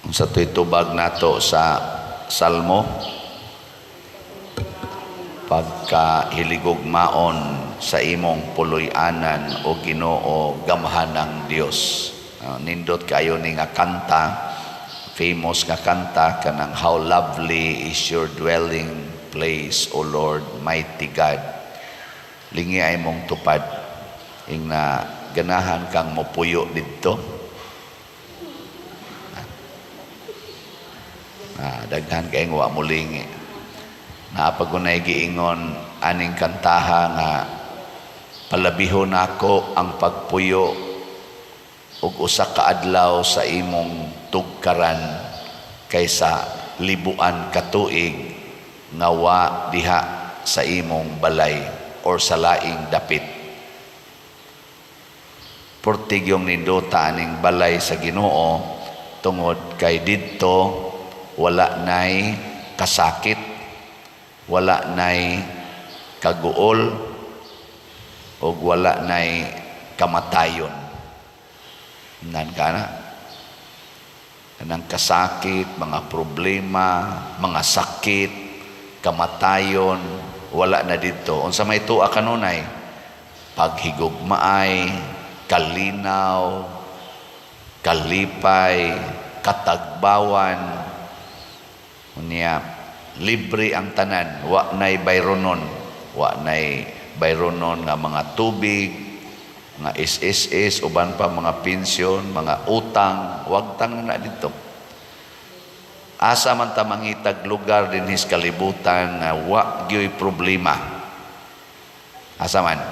Sa tubag nato sa Salmo, pagka hiligugmaon sa imong puloy-anan o Ginoo gamhanang Dios. Nindot kayo ni nga kanta, famous nga kanta kanang how lovely is your dwelling place, O Lord, mighty God. Lingi ay mong tupad ing na ganahan kang mopuyo didto. Daghan kayong wa mulingi. Napagunay giingon aning kantaha nga palabihon nako ang pagpuyo ug usa ka adlaw sa imong tugkaran kaysa libuan ka tuig nga wa diha sa imong balay or sa laing dapit. Portigyong nindota aning balay sa Ginoo tungod kay didto wala nay kasakit, wala nay kaguol, o wala nay kamatayon. Nan kana kanang kasakit, mga problema, mga sakit, kamatayon, wala na dito. Unsa may tuwa kanunay? Paghigugmaay, kalinaw, kalipay, katagbawan, unya libre ang tanan, wa nay bayronon, wa nay bayronon nga mga tubig, nga SSS, uban pa mga pensyon, mga utang, wag tang na dito. Asa man ta mangitag lugar dinhis kalibutan nga wa gyoy problema. Asa man?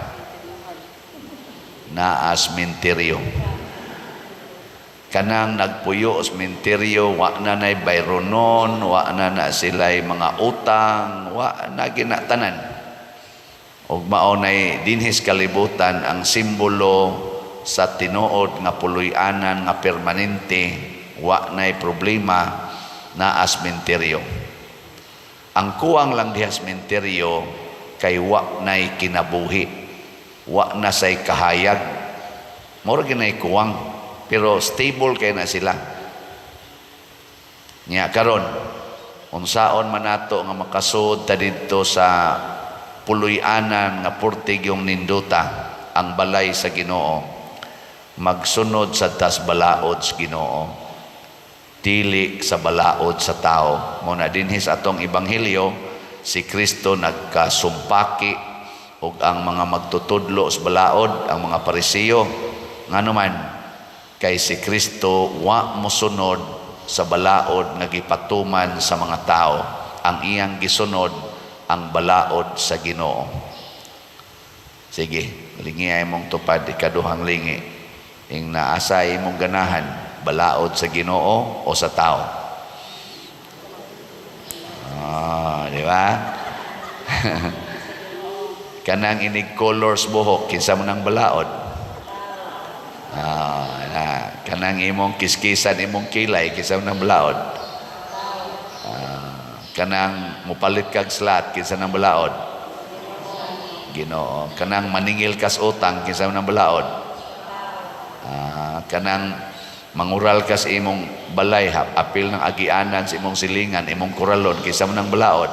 Naa sementeryo. Kanang nagpuyo sementeryo, wa na nay bayronon, wa na sila'y mga utang, wa na ginatanan. Og maunay dinhis kalibutan ang simbolo sa tinuod nga puloy-anan nga permanente, wa nay problema, na sementeryo. Ang kuwang lang diha sementeryo kay wa nay kinabuhi, wa na say kahayag, mura ginay kuwang, pero stable kay na sila. Nya karon unsaon man nato nga makasud ta didto sa puloy-anan nga portigyong ninduta ang balay sa Ginoo, magsunod sa tas balaod sa Ginoo, dili sa balaod sa tao. Muna dinhis atong ebanghelyo, si Kristo nagkasumpaki ug ang mga magtutudlo sa balaod, ang mga Parisiyo, nganuman kay si Kristo wa mosunod sa balaod nga gipatuman sa mga tao, ang iyang gisunod ang balaod sa Ginoo. Sige, lingi ay mong tupad ikaduhang lingi ing naasa imong ganahan, balaod sa Ginoo o sa tao. Di ba? Kanang inig colors buhok, kinsa man ang balaod? Kanang imong kiskisan imong kilay, kinsa man ang balaod? Kanang mupalit kag slat, kinsa nang balaod? Ginoo. Kanang maningil kas utang, kinsa man ang balaod? Kanang mangural kas imong balay, apil ng agianan sa imong silingan, imong kuralon, kinsa man ang balaod?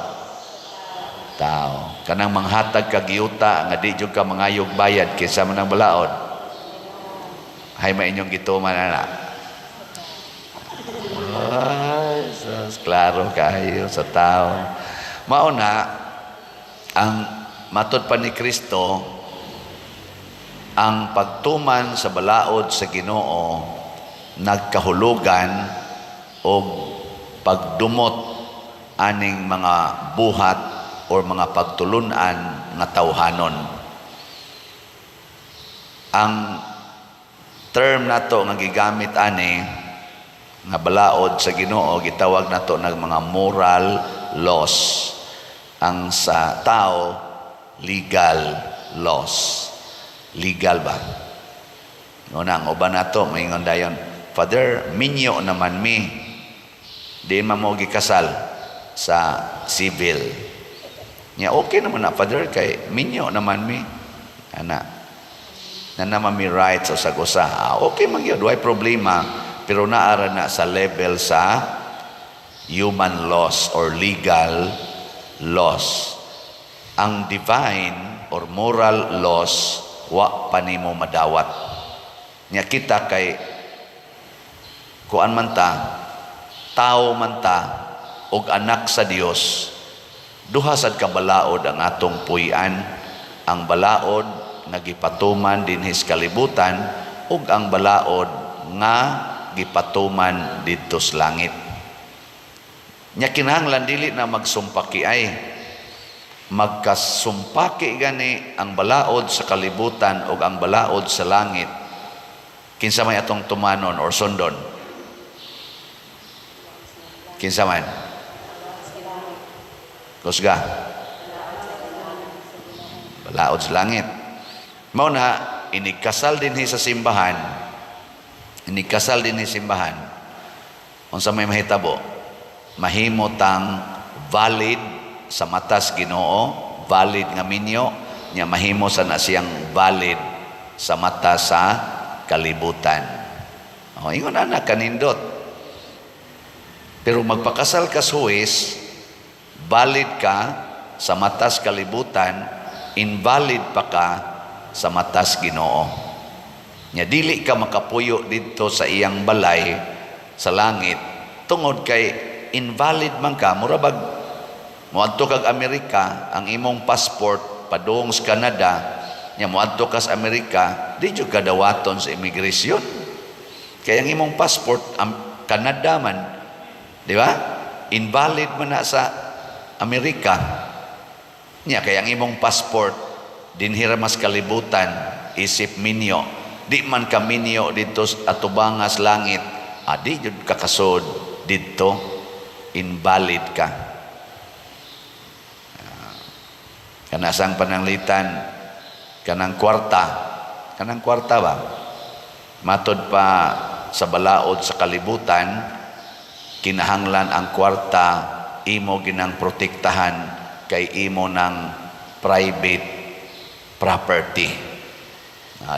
Tao. Kanang manghatag kag yuta nga di jud ka mangayog bayad, kinsa man ang balaod? Hay mainyong gituman ana. Ay, klaro kayo sa tao. Mauna ang matud pa ni Kristo, ang pagtuman sa balaod sa Ginoo nagkahulugan o pagdumot aning mga buhat o mga pagtulunan nga tawhanon. Ang term nato nga gigamit ani nga balaod sa Ginoo gitawag nato nag mga moral laws. Ang sa tao legal laws. Legal ba? Ngunang uban nato maingon dayon, Father, minyo naman mi. Di man mo gikasal sa civil. Nya okay naman na Father kay minyo naman mi. Ana na naman may rights o sagusa. Okay man yun, why problema, pero naara na sa level sa human laws or legal laws. Ang divine or moral laws wa pa nimo madawat. Nya kita kay kuan man ta, tao man ta og anak sa Dios, duha sad ka balaod ang atong puy-an, ang balaod nga gipatuman dinhi sa kalibutan ug ang balaod nga gipatuman didto sa langit. Nya kinahanglan dili na magsumpaki ay magkasumpaki gani ang balaod sa kalibutan ug ang balaod sa langit. Kinsa may atong tumanon or sundon? Kinsa man? Kusga? Balaod sa langit. Mao na inikasal dinhi sa simbahan. Inikasal dinhi sa simbahan. Unsa may mahitabo? Mahimo tang valid sa matas Ginoo, valid nga minyo, nya mahimo sa na siyang valid sa mata sa kalibutan. O, ingon na kanindot. Pero magpakasal ka sa huwes, valid ka sa matas kalibutan, invalid pa ka sa matas Ginoo. Nya dili ka makapuyo dito sa iyang balay sa langit tungod kay invalid man ka. Murabag moadto kag Amerika, ang imong passport padung sa Canada, nya moadto ka sa Amerika, di jud ka dawaton sa immigration. Kaya ang imong passport Canada man, di ba? Invalid man na sa Amerika. Nya kaya ang imong passport dinhira mas kalibutan, isip minyo, di man ka minyo dito atubangas langit, di jud kakasod dito, invalid ka. Kanasang pananglitan kanang kwarta ba matod pa sa balaod sa kalibutan, kinahanglan ang kwarta imo ginang protektahan kay imo ng private property.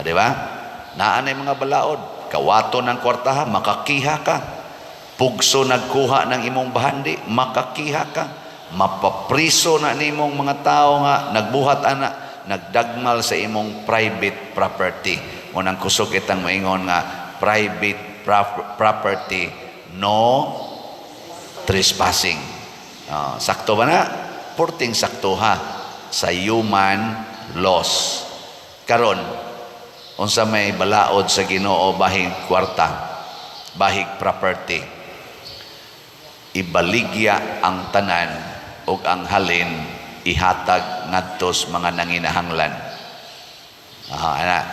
Di ba? Naanay mga balaod, kawato ng kwartaha, makakiha ka. Pugso nagkuha ng imong bahandi, makakiha ka. Mapapriso na nimong mga tao nga nagbuhat ana, nagdagmal sa imong private property. Unang kusog itang maingon nga private property, no trespassing. Sakto ba na? Porting sakto ha sa human laws. Karon, unsa may balaod sa Ginoo bahig kwarta, bahig property, ibaligya ang tanan ug ang halin ihatag ngadtos mga nanginahanglan. Ana.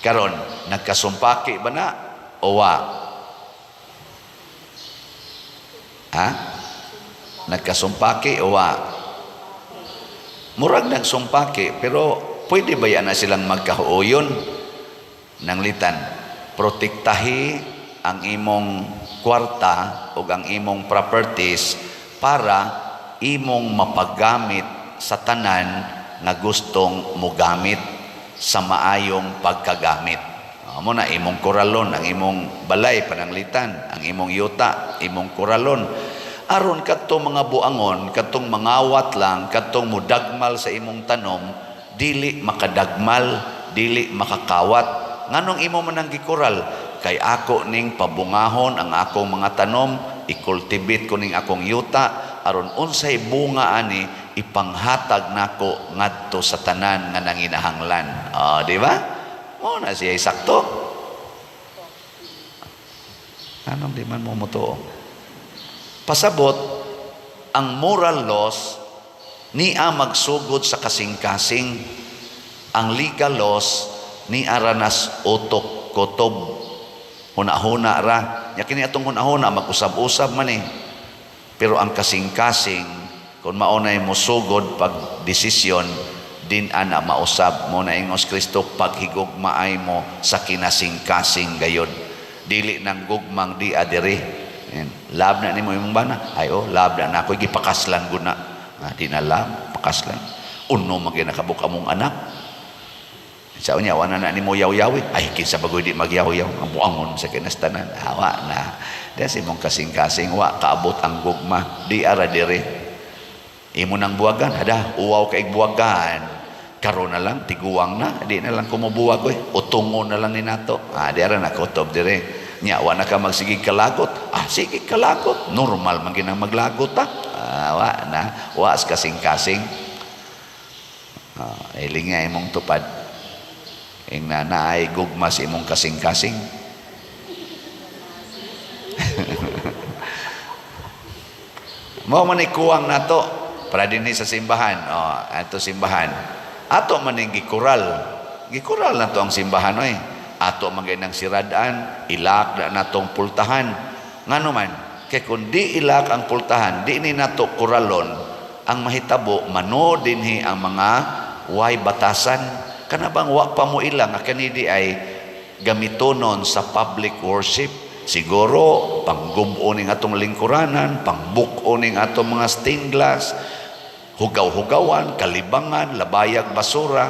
Karon nagkasumpaki ba na o wa? Nagkasumpaki o wa? Murag nagsumpaki, pero pwede ba yan na silang magkahuoyon? Nanglitan, protektahi ang imong kwarta o ang imong properties para imong mapagamit sa tanan na gustong mo gamit sa maayong pagkagamit. Amo na imong koralon, ang imong balay pananglitan, ang imong yuta, imong koralon. Aron kadtong mga buangon, kadtong mangawat lang, kadtong mudagmal sa imong tanom, dili makadagmal, dili makakawat. Nganong imo man ang gikoral? Kay ako ning pabungahon ang akong mga tanom, ikultivate ko ning akong yuta, aron unsay bunga ani ipanghatag nako ngadto sa tanan nga nanginahanglan. Di ba? Mo na siya sakto. Anong di man mo mutuo? Pasabot, ang moral laws niya magsugod sa kasing-kasing. Ang legal laws ni aranas utok kotob, huna-huna ra. Kini atong huna-huna mag-usab-usab man eh. Pero ang kasing-kasing kung maunay mo sugod pag desisyon din ana mausab mo na ingos Kristo paghigugmaay mo sa kinasing-kasing gayod. Dili nang gugmang di adiri. Lab na nimo imong bana. Ay lab na ako gipakaslan gud na. Di na lab, pakaslan. Uno man gyud nakabuk among anak. Sa unya wala na nimo yaw-yawi, ay kinsa bagoy di magyaw-yaw, ang buangon sa kinastanan, awa na. Diya si mong kasing-kasing, wa kaabot ang gugma, di ara dire. Imo nang buwagan, hada, uwaw kaig buwagan. Karon na lang, tiguang na, di na lang kumubuwag ko, utungo na lang ni nato. Di ara nakutob dire. Nya, wa na ka magsigig kalagot. Sige kalagot, normal man ginang maglagot wa na, wa kasing-kasing. Iling nga imong tupad. Ing na naay gugma si imong kasing-kasing. Mao man ikuwang nato para dinhi sa simbahan. Ato simbahan. Ato man ning gikural. Gikural nato ang simbahan oy. Ato man ng siradan, ilak na natong pultahan. Ngano man, kay kun di ilak ang pultahan, di ni nato kuralon, ang mahitabo mano dinhi ang mga way batasan. Kana bang wa pa mo ilang kani di ay gamitonon sa public worship. Siguro panggubo ning atong lingkuranan, pangbuko ning atong mga stained glass, hugaw-hugawan, kalibangan, labayag basura.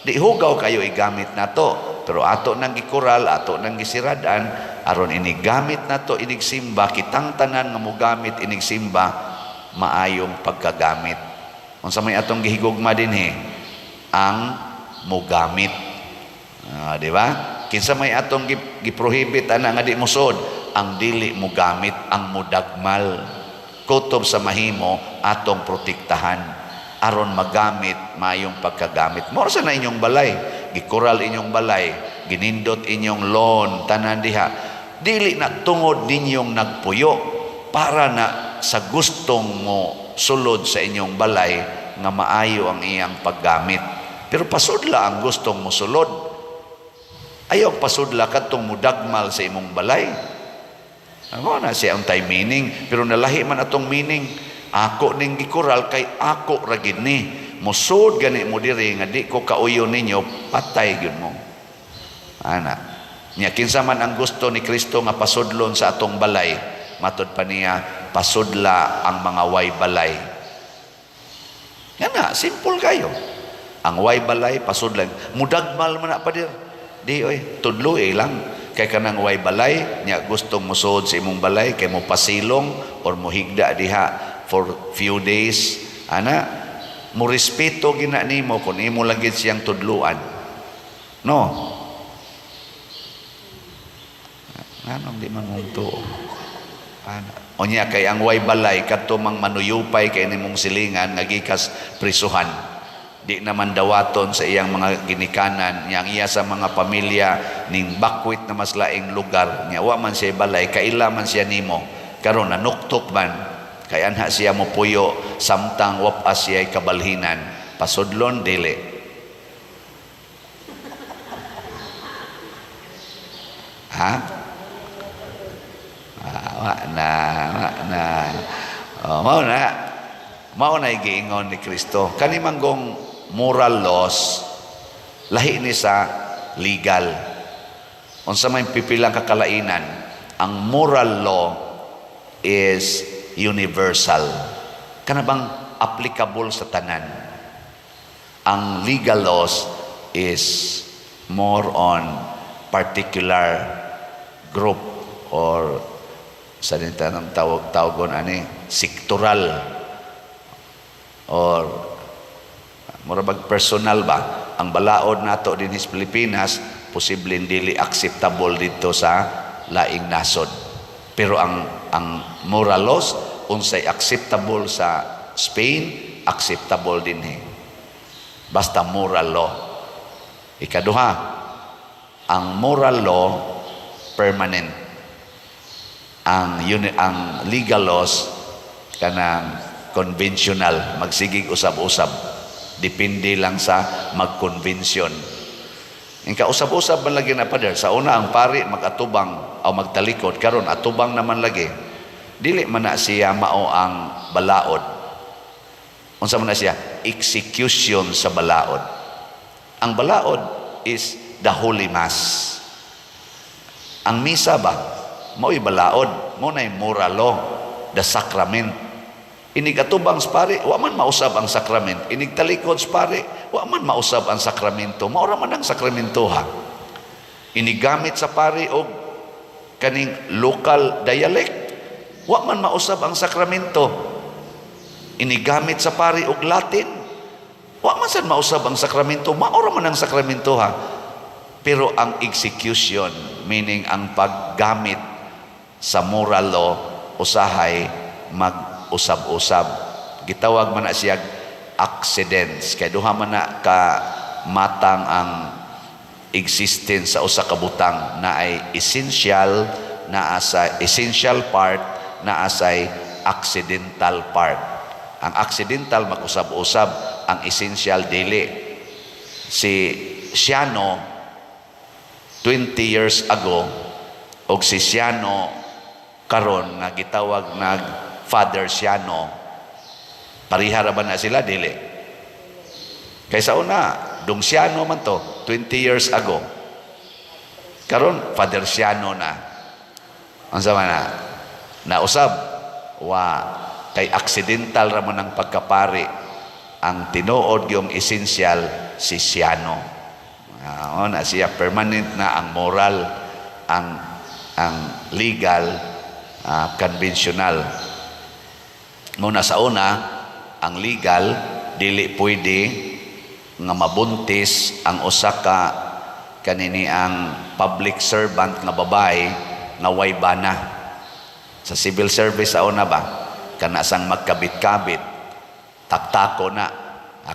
Di hugaw kayo igamit nato, pero ato nang gikural, ato nang gisiradan, aron ini gamit nato inig simba, kitang tanan nga mogamit inig simba, maayong pagkagamit. Unsa may atong gihigugma dinhi, ang mogamit. Di ba? Kinsa may atong giprohibit ana nga di musod, ang dili mo gamit, ang mudagmal. Kutob sa mahimo atong protektahan aron magamit mayong pagkagamit. Mao sa na inyong balay, gikural inyong balay, ginindot inyong lawn tanan diha. Dili na tungod ninyong nagpuyo para na sa gustong mo sulod sa inyong balay nga maayo ang iyang paggamit. Pero pasudla ang gustong mo sulod. Ayaw pasudla katong mudagmal sa imong balay. Ako na siya ang time meaning, pero nalahi man atong meaning. Ako ning gikural kay ako ra gid ni. Musud gani mo diri nga di ko kauyo ninyo, patay gyud mo. Ana. Nya kinsa man ang gusto ni Kristo nga pasudlon sa atong balay, matud pa niya pasudla ang mga way balay. Ngana, simple kayo. Ang way balay pasudlan. Mudagmal man na pa dir. Di oy, tudlo lang. Kay kanang way balay, nya gustong musod sa imong balay, kay mo pasilong or mo higda diha for few days. Ana, mo respeto gina nimo kung imo lang gid siyang tudluan. No? Anong di man mungto. Ana. Onya kay ang way balay kadto mang manuyupay kay nimong silingan nga gikas prisuhan. Di naman dawaton sa iyang mga ginikanan niyang iya sa mga pamilya ning bakwit na mas laing lugar niya wa man siya balay kaila man siya nimo karon nanuktok man kay anha siya mo puyo samtang wapas siya kabalhinan pasudlon dili. Mao na giingon ni Kristo kani manggong moral laws lahi ni sa legal. Unsa may pipilang kakalainan, ang moral law is universal. Kana bang applicable sa tanan. Ang legal laws is more on particular group or sa nita ng tawag-tawagon sektoral or murabag personal ba ang balaod nato din sa Pilipinas posibleng dili acceptable dito sa laing nasod pero ang moral laws unsay acceptable sa Spain acceptable din basta moral law. Ikaduha, ang moral law permanent, ang legal laws kanang conventional magsigig usab-usab. Depende lang sa magkonbensyon. Ingka usab-usab man lagi na pader. Sa una ang pari magatubang o magtalikod. Karon atubang naman lagi. Dili man na siya mao ang balaod. Unsa man na siya? Execution sa balaod. Ang balaod is the Holy Mass. Ang misa ba? Mao'y balaod. Mo na'y moral law. The sacrament. Inig atubang sa pare, wa man mausab ang sakramento. Inig talikod sa pare, wa man mausab ang sakramento. Maura man ang sakramento ha. Inig gamit sa pare o kaning local dialect, wa man mausab ang sakramento. Inig gamit sa pare og Latin, wa man sad mausab ang sakramento. Maura man ang sakramento ha. Pero ang execution, meaning ang paggamit sa moral law, usahay mag-usab-usab. Gitawag man na siya accidents. Kaya duha man na ka matang ang existence sa usa ka butang na ay essential, na sa essential part, na asay accidental part. Ang accidental mag-usab-usab, ang essential dili. Si Siano 20 years ago og si Siano karon nga gitawag nag Father Siano, pariha ra ba na sila dili? Kaysa una dong Siano man to 20 years ago, karon Father Siano na. Unsa man na usab wa kay accidental ra man ang pagkapari, ang tinuod yung essential si Siano. Na siya permanent na ang moral, ang legal, conventional. Muna sa una, ang legal dili pwede nga mabuntis ang usa ka kanini ang public servant nga babae nga way bana. Sa civil service sa una ba, kana sang magkabit-kabit, taktako na,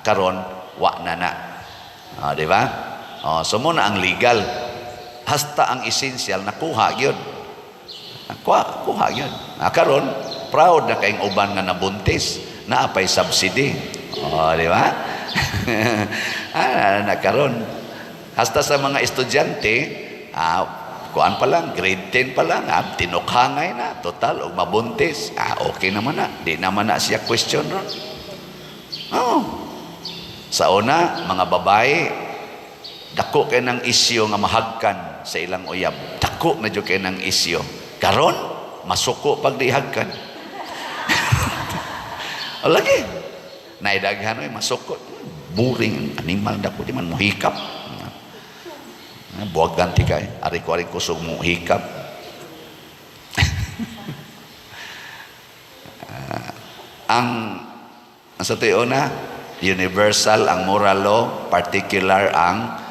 karon wa na. Di ba? So muna ang legal, hasta ang essential nakuha yun. Kuha yun. Karon proud na kayong uban nga nabuntis, naapay subsidy. Di ba? Nakaroon. Hasta sa mga estudyante, kuan pa lang, grade 10 pa lang, tinukhangay na, total, o mabuntis. Okay naman na. Di naman na siya question ron. Sa una, mga babae, dako kayo ng isyo nga mahagkan sa ilang uyab. Dako na dyo kayo ng isyo. Karon, masuko pag dihagkan. O lagi, naidaghan ay masuko. Boring, animal dako, di man mo hikap. Buwag ganti ka eh. Ari ko kusog mo hikap. Ang sa tuyo na, universal ang moral law, particular ang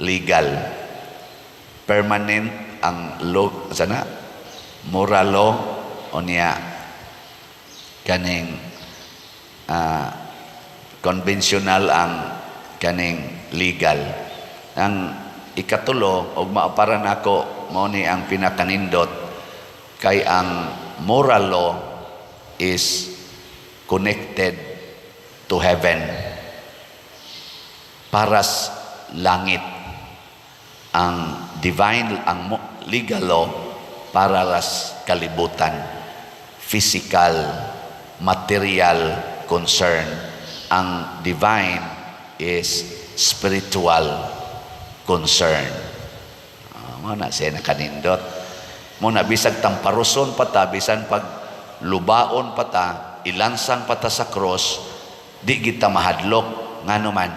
legal. Permanent ang law, sana moral law o niya kaning conventional ang kaning legal. Ang ikatulo og maaparan ako mao ni ang pinakanindot kay ang moral law is connected to heaven, paras langit. Ang divine, ang legal law para ras kalibutan, physical, material concern. Ang divine is spiritual concern. Muna siya nakanindot. Muna bisag tamparuson pata, bisan pag lubaon pata, ilansang pata sa cross, di kita mahadlok nga naman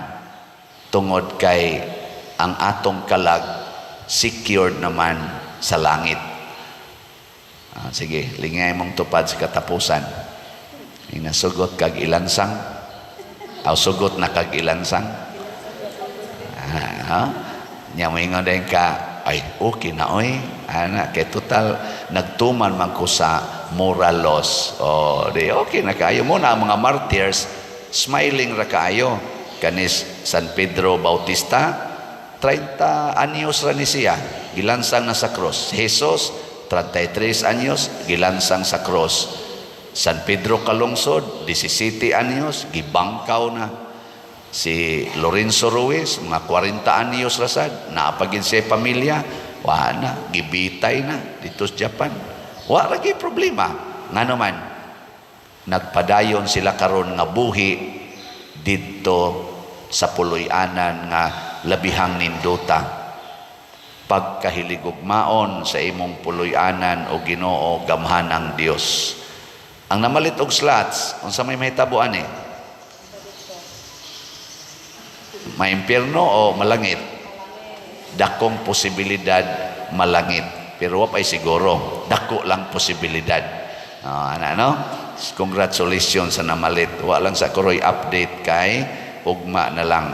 tungod kay ang atong kalag secured naman sa langit. Sige, lingay mong tupad sa katapusan. Inasugot kag ilansang, sugot na kag ilansang. Nya mo ingon din ka, ay okay na oy, kay total nagtuman man ko sa moral laws. Di okay na kayo. Muna ang mga martyrs smiling ra kaayo. Kanis San Pedro Bautista 30 anyos ra ni siya, gilansang na sa cross. Jesus 33 anyos, gilansang sa cross. San Pedro Calungsod 17 anyos, gibangkaw na. Si Lorenzo Ruiz mga 40 anyos rasad, naapagin siya pamilya, wa na, gibitay na dito sa Japan. Wa ra gyud problema. Nga naman nagpadayon sila karon nga buhi didto sa puloy-anan nga labihang ninduta. Pagkahiligugmaon sa imong puloy-anan o Ginoo, gamhan ang Dios. Ang namalit og slots, unsa may mahitabuan eh? Maimpierno o malangit? Dakong posibilidad malangit. Pero wa pa'y siguro. Dako lang posibilidad. No? Congratulations sa namalit. Wa lang sa kuroy update kay ugma na lang.